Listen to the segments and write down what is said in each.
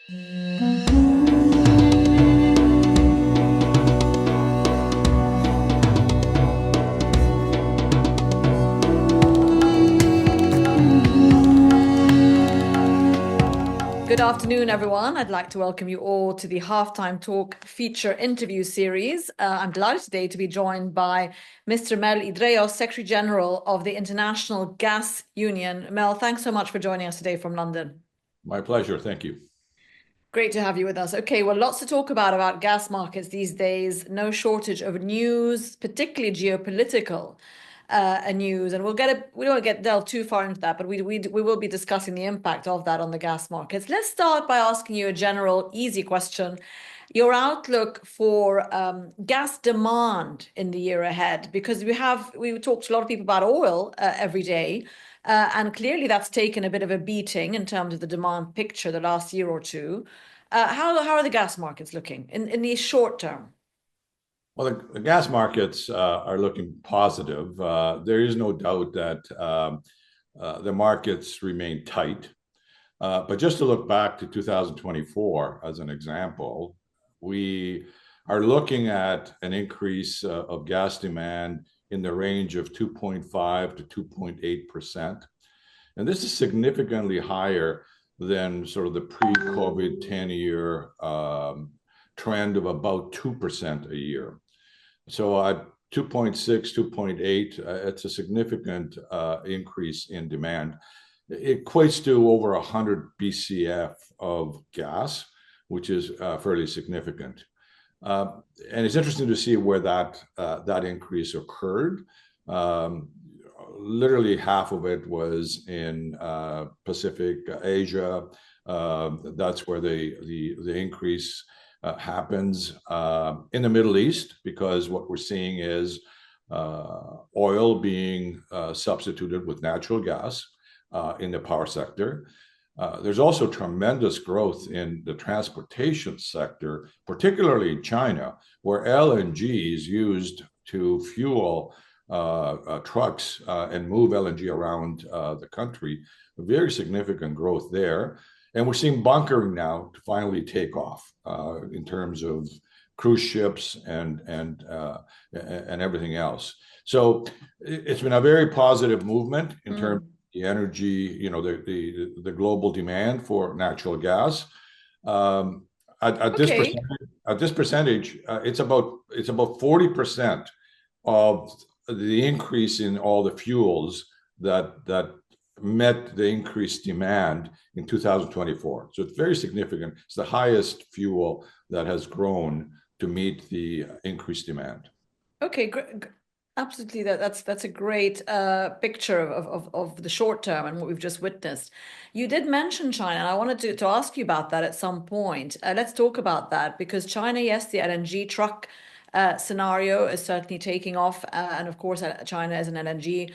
Good afternoon, everyone. I'd like to welcome you all to the Halftime Talk feature interview series. I'm delighted today to be joined by Mr. Mel Ydreos, Secretary General of the International Gas Union. Mel, thanks so much for joining us today from London. My pleasure. Thank you. Great to have you with us. Okay, well, lots to talk about gas markets these days. No shortage of news, particularly geopolitical news, and we won't get delve too far into that, but we will be discussing the impact of that on the gas markets. Let's start by asking you a general, easy question: your outlook for gas demand in the year ahead, because we talked to a lot of people about oil every day. And clearly that's taken a bit of a beating in terms of the demand picture the last year or two. How are the gas markets looking in the short term? Well, the gas markets are looking positive. There is no doubt that the markets remain tight. But just to look back to 2024 as an example, we are looking at an increase of gas demand in the range of 2.5 to 2.8%. And this is significantly higher than sort of the pre-COVID 10-year trend of about 2% a year. So at 2.6, 2.8, it's a significant increase in demand. It equates to over 100 BCF of gas, which is fairly significant. And it's interesting to see where that increase occurred. Literally half of it was in Pacific Asia. That's where the increase happens. In the Middle East, because what we're seeing is oil being substituted with natural gas in the power sector. There's also tremendous growth in the transportation sector, particularly in China, where LNG is used to fuel trucks and move LNG around the country. Very significant growth there. And we're seeing bunkering now to finally take off in terms of cruise ships and everything else. So it's been a very positive movement in terms of the energy, the global demand for natural gas. At this percentage, it's about 40% of the increase in all the fuels that met the increased demand in 2024. So it's very significant. It's the highest fuel that has grown to meet the increased demand. Okay, absolutely. That's a great picture of the short term and what we've just witnessed. You did mention China, and I wanted to ask you about that at some point. Let's talk about that, because China, yes, the LNG truck scenario is certainly taking off. And of course, China is an LNG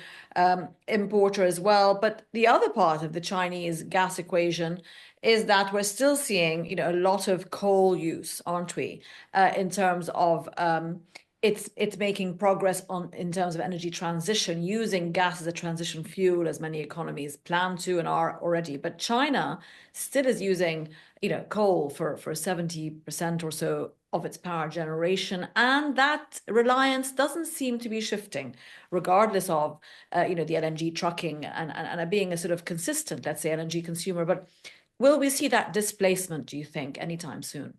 importer as well. But the other part of the Chinese gas equation is that we're still seeing, a lot of coal use, aren't we? In terms of it's making progress in terms of energy transition, using gas as a transition fuel, as many economies plan to and are already. But China still is using, coal for 70% or so of its power generation, and that reliance doesn't seem to be shifting, regardless of the LNG trucking and being a sort of consistent, let's say, LNG consumer. But will we see that displacement, do you think, anytime soon?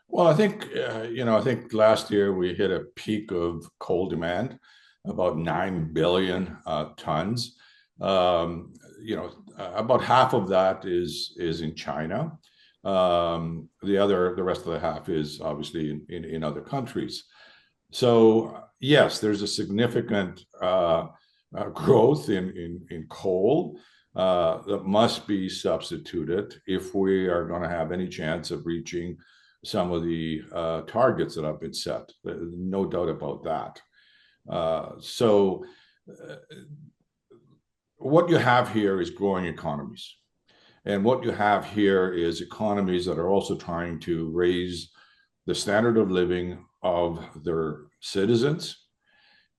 Well, I think last year we hit a peak of coal demand, about 9 billion tons. About half of that is in China. The rest of the half is obviously in other countries. So yes, there's a significant growth in coal that must be substituted if we are going to have any chance of reaching some of the targets that have been set. No doubt about that. So what you have here is growing economies. And what you have here is economies that are also trying to raise the standard of living of their citizens,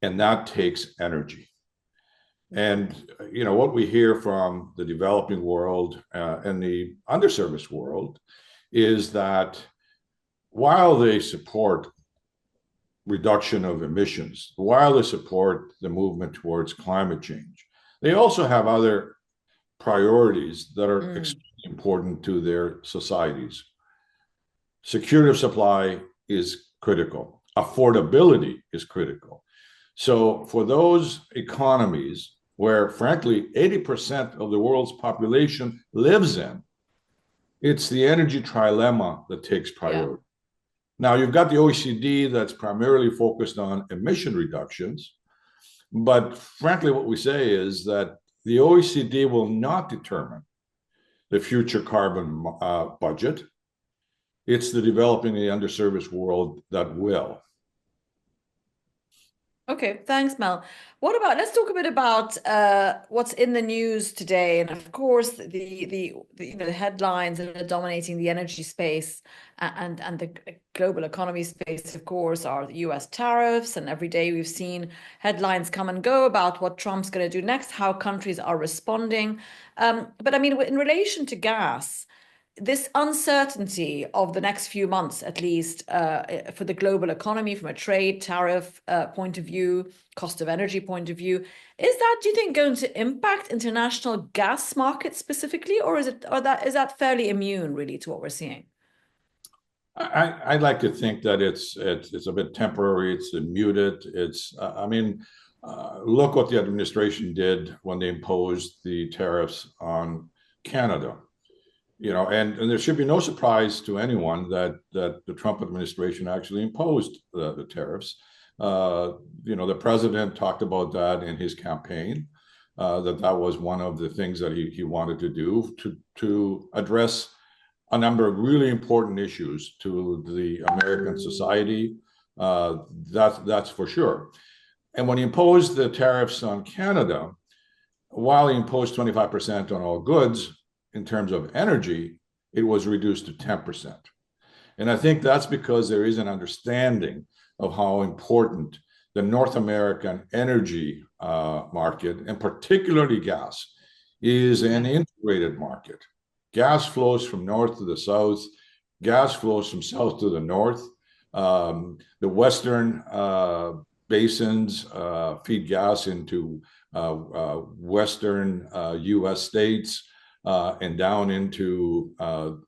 and that takes energy. And what we hear from the developing world and the underserviced world is that while they support reduction of emissions, while they support the movement towards climate change, they also have other priorities that are extremely important to their societies. Security of supply is critical. Affordability is critical. So for those economies where, frankly, 80% of the world's population lives in, it's the energy trilemma that takes priority. Now, you've got the OECD that's primarily focused on emission reductions. But frankly, what we say is that the OECD will not determine the future carbon budget. It's the developing the underserviced world that will. Okay, thanks, Mel. Let's talk a bit about what's in the news today, and of course the headlines that are dominating the energy space and the global economy space, of course, are the U.S. tariffs, and every day we've seen headlines come and go about what Trump's going to do next, how countries are responding. But I mean, in relation to gas, this uncertainty of the next few months, at least for the global economy, from a trade tariff point of view, cost of energy point of view, is that, do you think, going to impact international gas markets specifically, or is that fairly immune, really, to what we're seeing? I'd like to think that it's a bit temporary. It's muted. Look what the administration did when they imposed the tariffs on Canada. And there should be no surprise to anyone that the Trump administration actually imposed the tariffs. The president talked about that in his campaign, that was one of the things that he wanted to do to address a number of really important issues to the American society. That's for sure. And when he imposed the tariffs on Canada, while he imposed 25% on all goods, in terms of energy, it was reduced to 10%. And I think that's because there is an understanding of how important the North American energy market, and particularly gas, is an integrated market. Gas flows from north to the south. Gas flows from south to the north. The western basins feed gas into western U.S. states. And down into the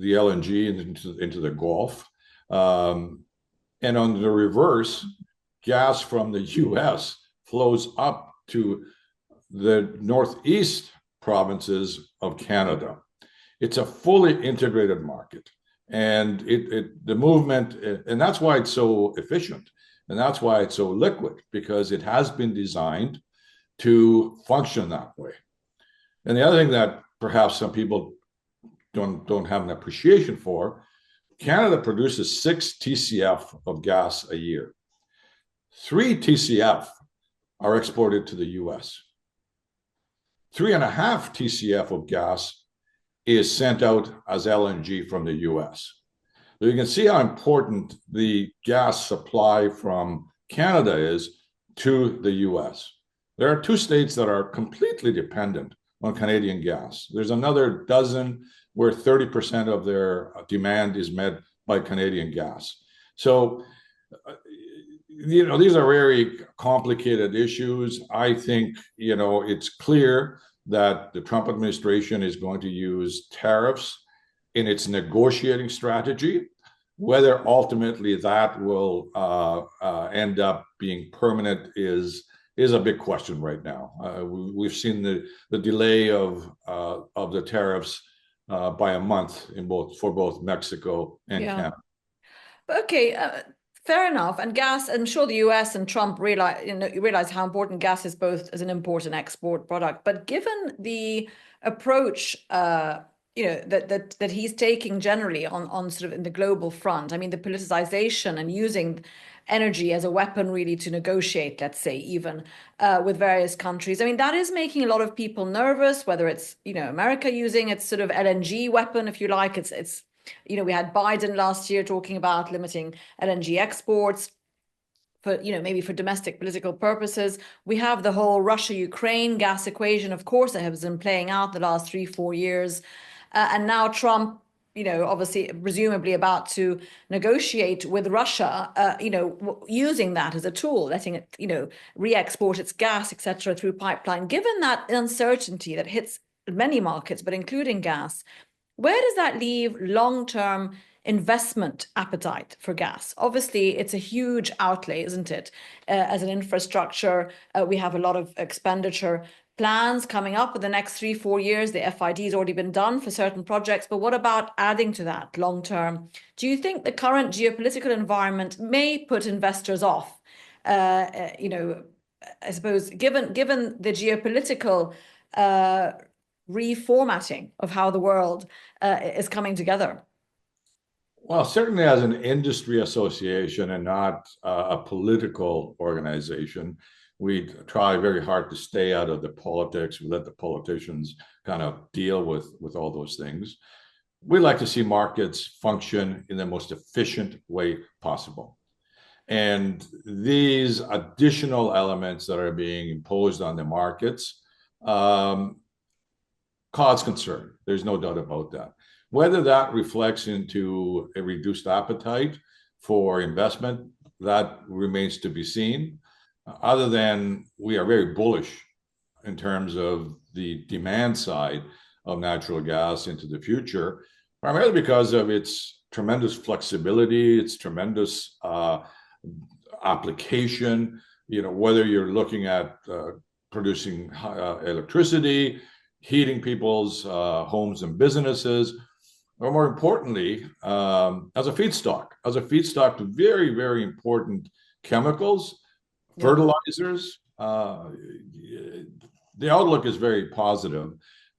LNG and into the Gulf. And on the reverse, gas from the US flows up to the northeast provinces of Canada. It's a fully integrated market. And the movement, and that's why it's so efficient. And that's why it's so liquid, because it has been designed to function that way. And the other thing that perhaps some people don't have an appreciation for, Canada produces 6 TCF of gas a year. 3 TCF are exported to the US. 3.5 TCF of gas is sent out as LNG from the US. So you can see how important the gas supply from Canada is to the US. There are 2 states that are completely dependent on Canadian gas. There's another dozen where 30% of their demand is met by Canadian gas. So, these are very complicated issues. I think, it's clear that the Trump administration is going to use tariffs in its negotiating strategy. Whether ultimately that will end up being permanent is a big question right now. We've seen the delay of the tariffs by a month for both Mexico and Canada. Okay, fair enough. And gas, I'm sure the US and Trump realize how important gas is, both as an import and export product. But given the approach that he's taking generally on sort of in the global front, I mean, the politicization and using energy as a weapon really to negotiate, let's say, even with various countries. I mean, that is making a lot of people nervous, whether it's, America using its sort of LNG weapon, if you like. We had Biden last year talking about limiting LNG exports. for, maybe for domestic political purposes. We have the whole Russia-Ukraine gas equation, of course, that has been playing out the last 3-4 years. And now Trump, obviously, presumably about to negotiate with Russia, using that as a tool, letting it, re-export its gas, etc., through pipeline. Given that uncertainty that hits many markets, but including gas, where does that leave long-term investment appetite for gas? Obviously, it's a huge outlay, isn't it? As an infrastructure, we have a lot of expenditure plans coming up in the next 3-4 years. The FID has already been done for certain projects, but what about adding to that long term? Do you think the current geopolitical environment may put investors off? I suppose given the geopolitical reformatting of how the world is coming together. Well, certainly as an industry association and not a political organization, we try very hard to stay out of the politics. We let the politicians kind of deal with all those things. We like to see markets function in the most efficient way possible. And these additional elements that are being imposed on the markets cause concern. There's no doubt about that. Whether that reflects into a reduced appetite for investment, that remains to be seen. Other than we are very bullish in terms of the demand side of natural gas into the future, primarily because of its tremendous flexibility, its tremendous application, whether you're looking at producing electricity, heating people's homes and businesses, or more importantly, as a feedstock to very, very important chemicals, fertilizers. The outlook is very positive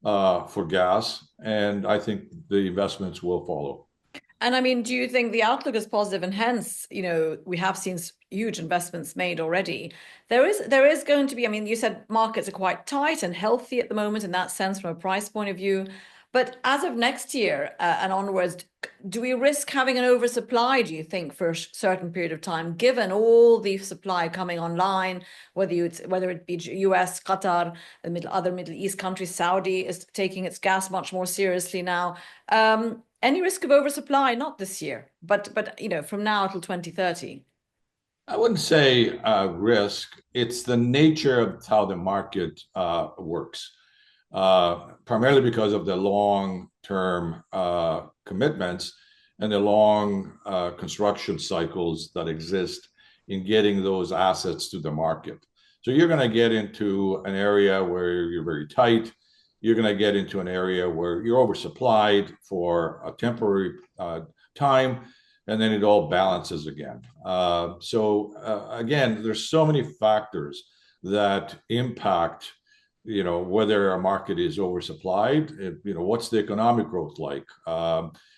for gas, and I think the investments will follow. And I mean, do you think the outlook is positive, and hence, we have seen huge investments made already? There is going to be, I mean, you said markets are quite tight and healthy at the moment in that sense from a price point of view. But as of next year and onwards, do we risk having an oversupply, do you think, for a certain period of time, given all the supply coming online, whether it be US, Qatar, other Middle East countries, Saudi is taking its gas much more seriously now. Any risk of oversupply? Not this year, but from now till 2030. I wouldn't say risk. It's the nature of how the market works. Primarily because of the long-term commitments and the long construction cycles that exist in getting those assets to the market. So you're going to get into an area where you're very tight. You're going to get into an area where you're oversupplied for a temporary time, and then it all balances again. Again, there's so many factors that impact whether a market is oversupplied, what's the economic growth like?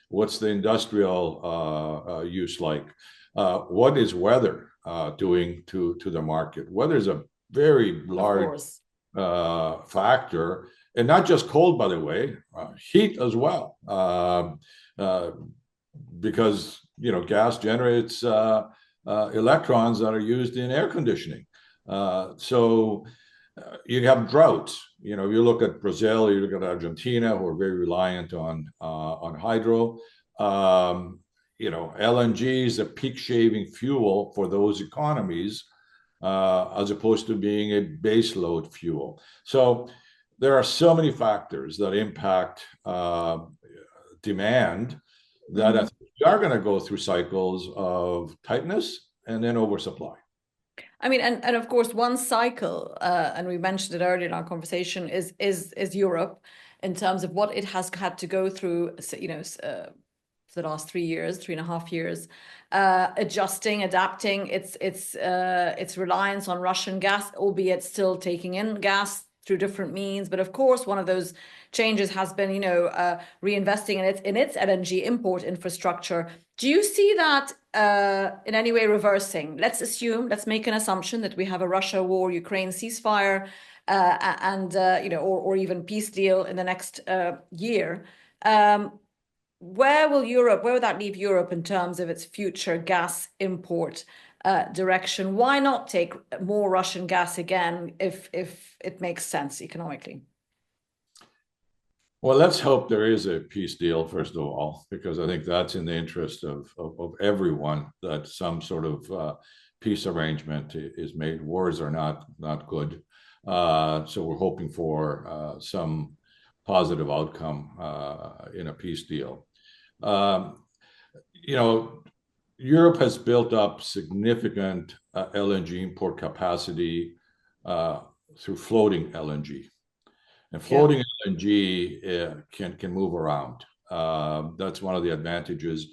What's the industrial use like? What is weather doing to the market? Weather is a very large factor, and not just cold, by the way, heat as well, because gas generates electrons that are used in air conditioning. You have droughts. You look at Brazil, you look at Argentina, who are very reliant on hydro. LNG is a peak shaving fuel for those economies, as opposed to being a base load fuel. So there are so many factors that impact demand that I think we are going to go through cycles of tightness and then oversupply. I mean, and of course, one cycle, and we mentioned it earlier in our conversation, is Europe in terms of what it has had to go through, for the last 3.5 years, adjusting, adapting its reliance on Russian gas, albeit still taking in gas through different means. But of course, one of those changes has been, reinvesting in its LNG import infrastructure. Do you see that in any way reversing? Let's make an assumption that we have a Russia war, Ukraine ceasefire, and or even peace deal in the next year. Where will that leave Europe in terms of its future gas import direction. Why not take more Russian gas again if it makes sense economically? Well, let's hope there is a peace deal, first of all, because I think that's in the interest of everyone, that some sort of peace arrangement is made. Wars are not good. So we're hoping for some positive outcome in a peace deal. Um, you know, Europe has built up significant LNG import capacity through floating LNG. And Yeah. floating LNG can move around. That's one of the advantages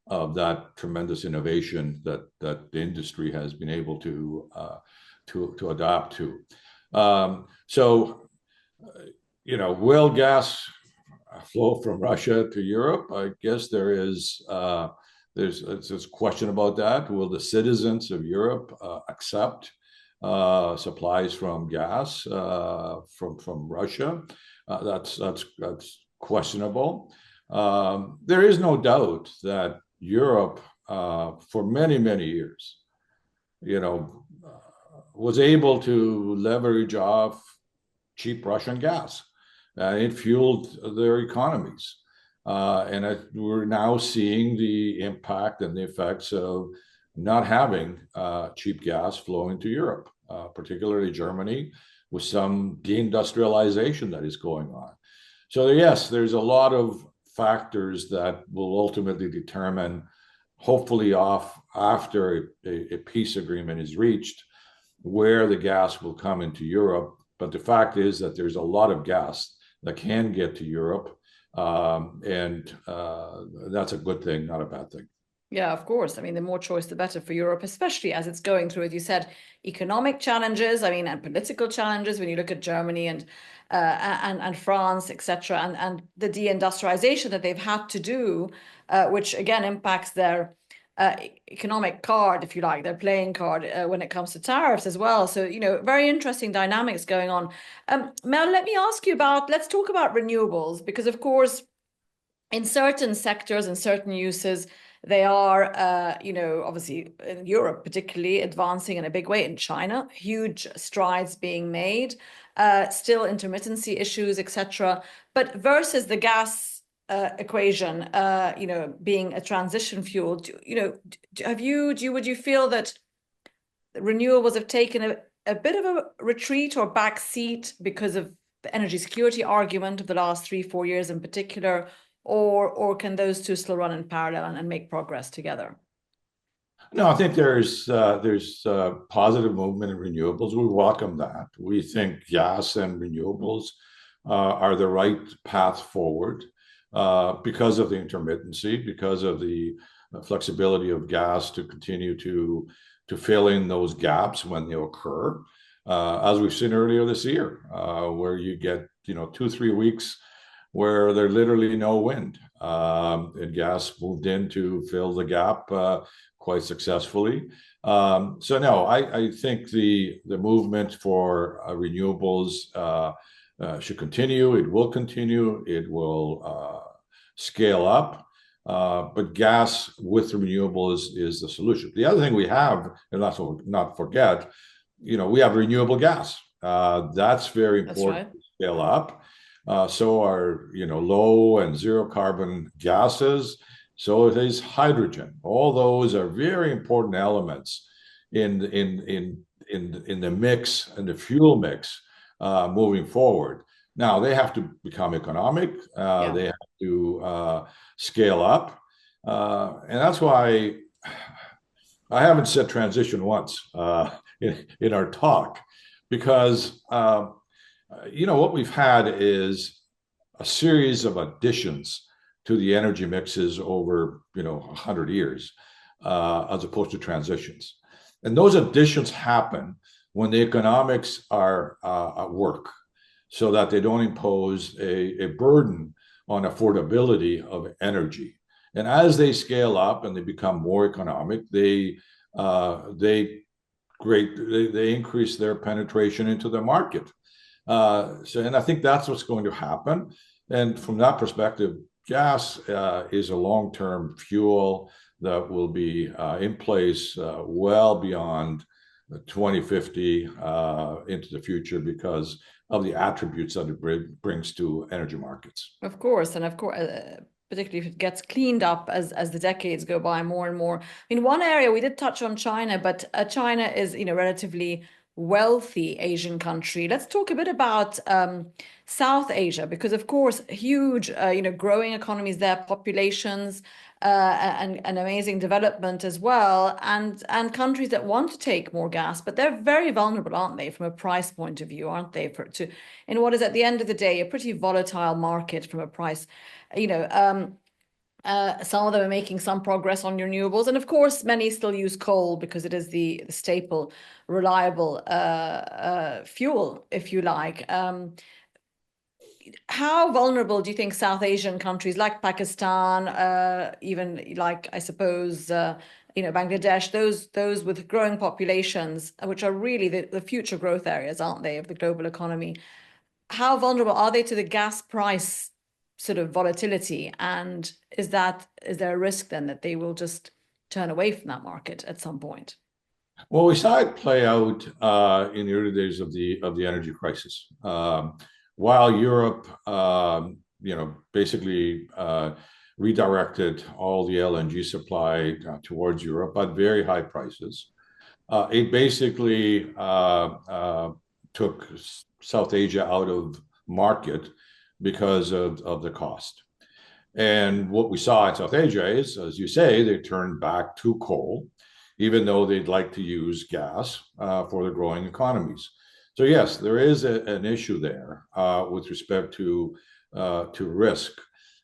of that tremendous innovation that the industry has been able to adapt to. So, will gas flow from Russia to Europe? I guess there's a question about that. Will the citizens of Europe accept supplies from gas from Russia? That's questionable. There is no doubt that Europe, for many years, was able to leverage off cheap Russian gas. It fueled their economies. We're now seeing the impact and the effects of not having cheap gas flowing to Europe, particularly Germany, with some deindustrialization that is going on. So yes, there's a lot of factors that will ultimately determine, hopefully after a peace agreement is reached, where the gas will come into Europe. But the fact is that there's a lot of gas that can get to Europe. And that's a good thing, not a bad thing. Yeah, of course. I mean, the more choice, the better for Europe, especially as it's going through, as you said, economic challenges. I mean, and political challenges. When you look at Germany and France, etc., and the deindustrialization that they've had to do, which again impacts their economic card, if you like, their playing card when it comes to tariffs as well. So, very interesting dynamics going on. Mel, let me ask you about. Let's talk about renewables, because of course, in certain sectors and certain uses, they are, obviously in Europe, particularly advancing in a big way. In China, huge strides being made, still intermittency issues, etc. But versus the gas equation, being a transition fuel, would you feel that renewables have taken a bit of a retreat or back seat because of the energy security argument of the last 3-4 years in particular? Or can those two still run in parallel and make progress together? No, I think there's positive movement in renewables. We welcome that. We think gas and renewables are the right path forward because of the intermittency, because of the flexibility of gas to continue to fill in those gaps when they occur, as we've seen earlier this year, where you get 2-3 weeks where there's literally no wind, and gas moved in to fill the gap quite successfully. So no, I think the movement for renewables should continue. It will continue. It will scale up. But gas with renewables is the solution. The other thing we have, and not forget, we have renewable gas. That's very important to scale up. So are low and zero carbon gases. So it is hydrogen. All those are very important elements in the mix and the fuel mix moving forward. Now they have to become economic. They have to scale up, and that's why I haven't said transition once in our talk, because what we've had is a series of additions to the energy mixes over 100 years, as opposed to transitions. And those additions happen when the economics are at work, so that they don't impose a burden on affordability of energy. And as they scale up and they become more economic, they increase their penetration into the market. And I think that's what's going to happen. And from that perspective, gas is a long-term fuel that will be in place well beyond 2050 into the future because of the attributes that it brings to energy markets. Of course, and of course, particularly if it gets cleaned up as the decades go by more and more. I mean, one area we did touch on China, but China is, relatively wealthy Asian country. Let's talk a bit about South Asia, because of course, huge, growing economies there, populations, and an amazing development as well, and countries that want to take more gas, but they're very vulnerable, aren't they, from a price point of view, aren't they, in what is at the end of the day a pretty volatile market from a price, you know. Some of them are making some progress on renewables, and of course, many still use coal because it is the staple, reliable fuel, if you like. How vulnerable do you think South Asian countries like Pakistan, even like, I suppose, Bangladesh, those with growing populations, which are really the future growth areas, aren't they, of the global economy? How vulnerable are they to the gas price sort of volatility? And is there a risk then that they will just turn away from that market at some point? Well, we saw it play out in the early days of the energy crisis. While Europe, basically redirected all the LNG supply towards Europe at very high prices, it basically took South Asia out of market because of the cost. And what we saw in South Asia is, as you say, they turned back to coal, even though they'd like to use gas for the growing economies. So yes, there is an issue there with respect to risk.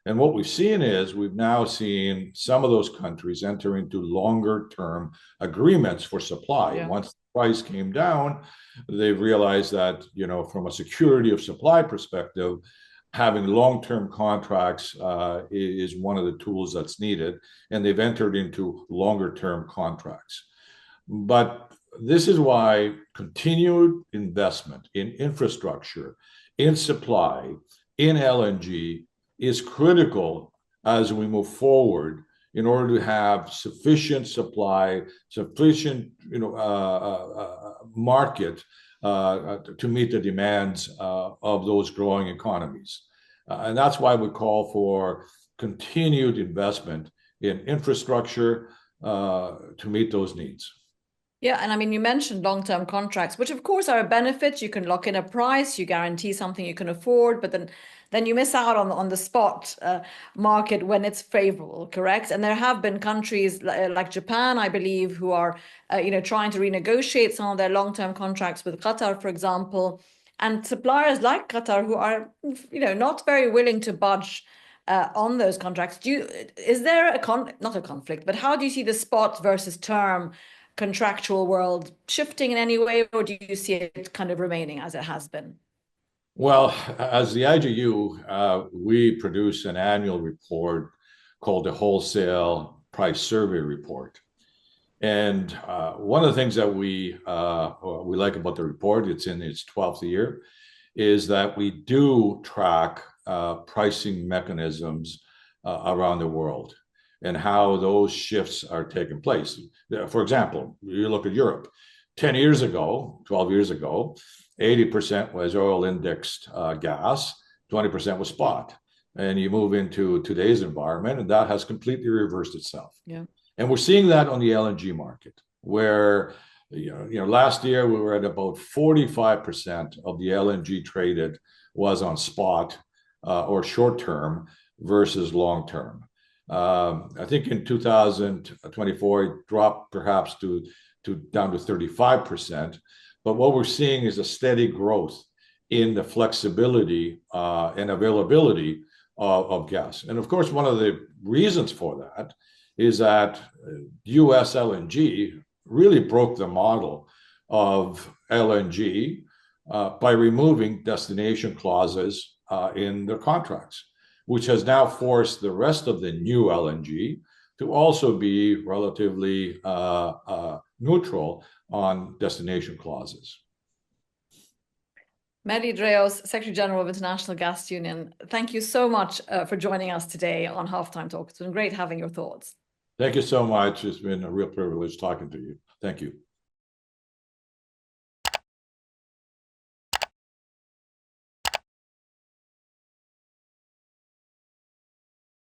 And what we've seen is we've now seen some of those countries enter into longer term agreements for supply. Yeah. Once the price came down, they realized that, from a security of supply perspective, having long-term contracts is one of the tools that's needed, and they've entered into longer-term contracts. But this is why continued investment in infrastructure, in supply, in LNG is critical as we move forward in order to have sufficient supply, sufficient market to meet the demands of those growing economies. And that's why we call for continued investment in infrastructure to meet those needs. Yeah, and I mean, you mentioned long-term contracts, which of course are a benefit. You can lock in a price, you guarantee something you can afford, but then you miss out on the spot market when it's favorable, correct? And there have been countries like Japan, I believe, who are trying to renegotiate some of their long-term contracts with Qatar, for example, and suppliers like Qatar who are not very willing to budge on those contracts. Is there not a conflict, but how do you see the spot versus term contractual world shifting in any way, or do you see it kind of remaining as it has been? Well, as the IGU, we produce an annual report called the Wholesale Price Survey Report. And one of the things that we like about the report, it's in its 12th year, is that we do track pricing mechanisms around the world and how those shifts are taking place. For example, you look at Europe, 10 years ago, 12 years ago, 80% was oil indexed gas, 20% was spot. And you move into today's environment, and that has completely reversed itself. Yeah. And we're seeing that on the LNG market, where last year we were at about 45% of the LNG traded was on spot or short term versus long term. I think in 2024 it dropped perhaps to down to 35%. But what we're seeing is a steady growth in the flexibility and availability of gas. And of course, one of the reasons for that is that US LNG really broke the model of LNG by removing destination clauses in their contracts, which has now forced the rest of the new LNG to also be relatively neutral on destination clauses. Ydreos, Secretary General of International Gas Union, thank you so much for joining us today on Halftime Talk. It's been great having your thoughts. Thank you so much. It's been a real privilege talking to you. Thank you.